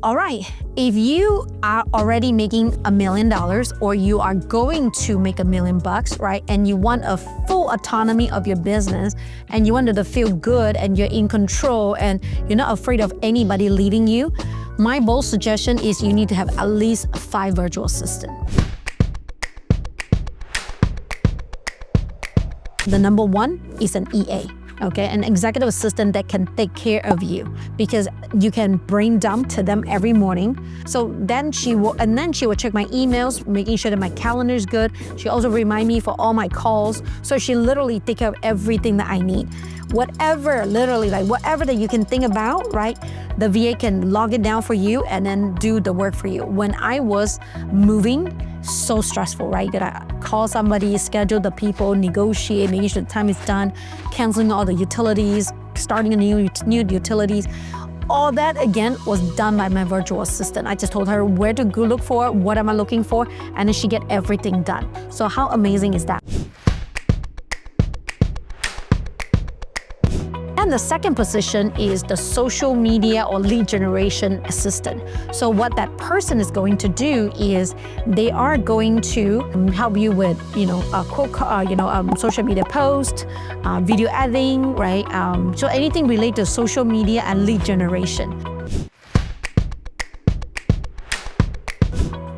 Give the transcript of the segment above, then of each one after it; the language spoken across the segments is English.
All right, if you are already making $1 million or you are going to make $1 million, right? And you want a full autonomy of your business and you want it to feel good and you're in control and you're not afraid of anybody leading you, my bold suggestion is you need to have at least 5 virtual assistants. The number 1 is an EA. Okay, an executive assistant that can take care of you because you can brain dump to them every morning. So then she will check my emails, making sure that my calendar is good. She also remind me for all my calls. So she literally take care of everything that I need. Whatever that you can think about, right? The VA can log it down for you and then do the work for you. When I was moving, so stressful, right? That I call somebody, schedule the people, negotiate, making sure the time is done, canceling all the utilities, starting a new utilities. All that, again, was done by my virtual assistant. I just told her where to go look for, what am I looking for, and then she get everything done. So how amazing is that? And the second position is the social media or lead generation assistant. So what that person is going to do is they are going to help you with, social media post, video editing, right? So anything related to social media and lead generation.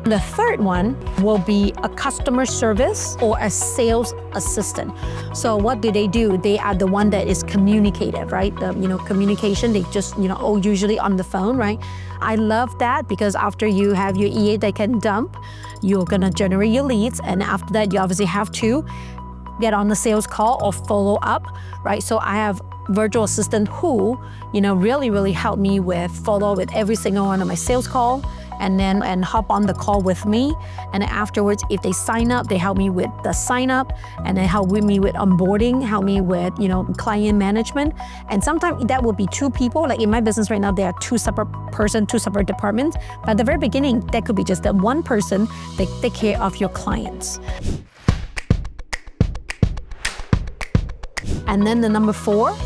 The third one will be a customer service or a sales assistant. So what do? They are the one that is communicative, right? Communication, they just, usually on the phone, right? I love that because after you have your EA that can dump, you're gonna generate your leads. And after that, you obviously have to get on the sales call or follow up, right? So I have virtual assistant who, really help me with follow with every single one of my sales call and hop on the call with me. And then afterwards, if they sign up, they help me with the sign up and then help with me with onboarding, help me with, client management. And sometimes that will be 2 people. Like in my business right now, there are 2 separate departments. But at the very beginning, that could be just that one person that take care of your clients. And then the number 4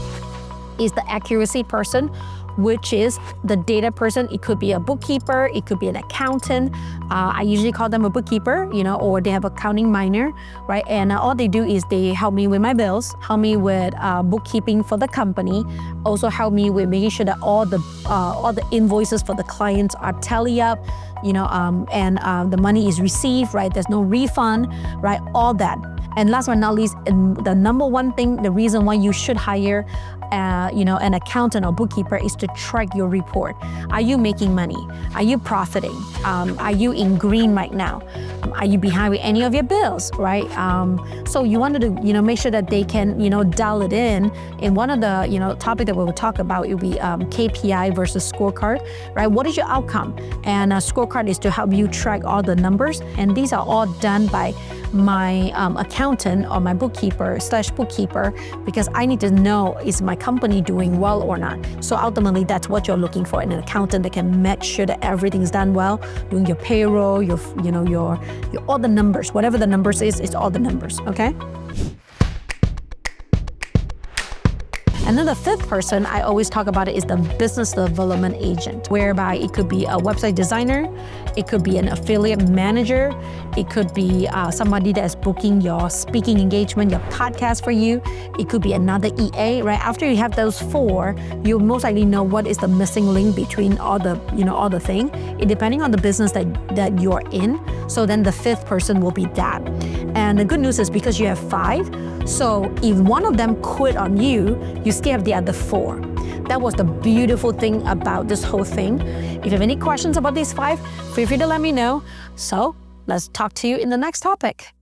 is the accuracy person, which is the data person. It could be a bookkeeper, it could be an accountant. I usually call them a bookkeeper, or they have accounting minor, right? And all they do is they help me with my bills, help me with bookkeeping for the company, also help me with making sure that all the invoices for the clients are tally up, and the money is received, right? There's no refund, right? All that. And last but not least, the number 1 thing, the reason why you should hire an accountant or bookkeeper is to track your report. Are you making money? Are you profiting? Are you in green right now? Are you behind with any of your bills, right? So you wanted to, make sure that they can, dial it in. In one of the, topic that we will talk about, it will be KPI versus scorecard, right? What is your outcome? And a scorecard is to help you track all the numbers. And these are all done by my accountant or my bookkeeper because I need to know, is my company doing well or not? So ultimately, that's what you're looking for in an accountant that can make sure that everything's done well, doing your payroll, your all the numbers, whatever the numbers is, it's all the numbers, okay? And then the 5th person I always talk about is the business development agent, whereby it could be a website designer, it could be an affiliate manager, it could be somebody that's booking your speaking engagement, your podcast for you. It could be another EA, right? After you have those 4, you most likely know what is the missing link between all the thing. Depending on the business that you're in. So then the 5th person will be that. And the good news is because you have 5, so if one of them quit on you, you still have the other 4. That was the beautiful thing about this whole thing. If you have any questions about these 5, feel free to let me know. So let's talk to you in the next topic.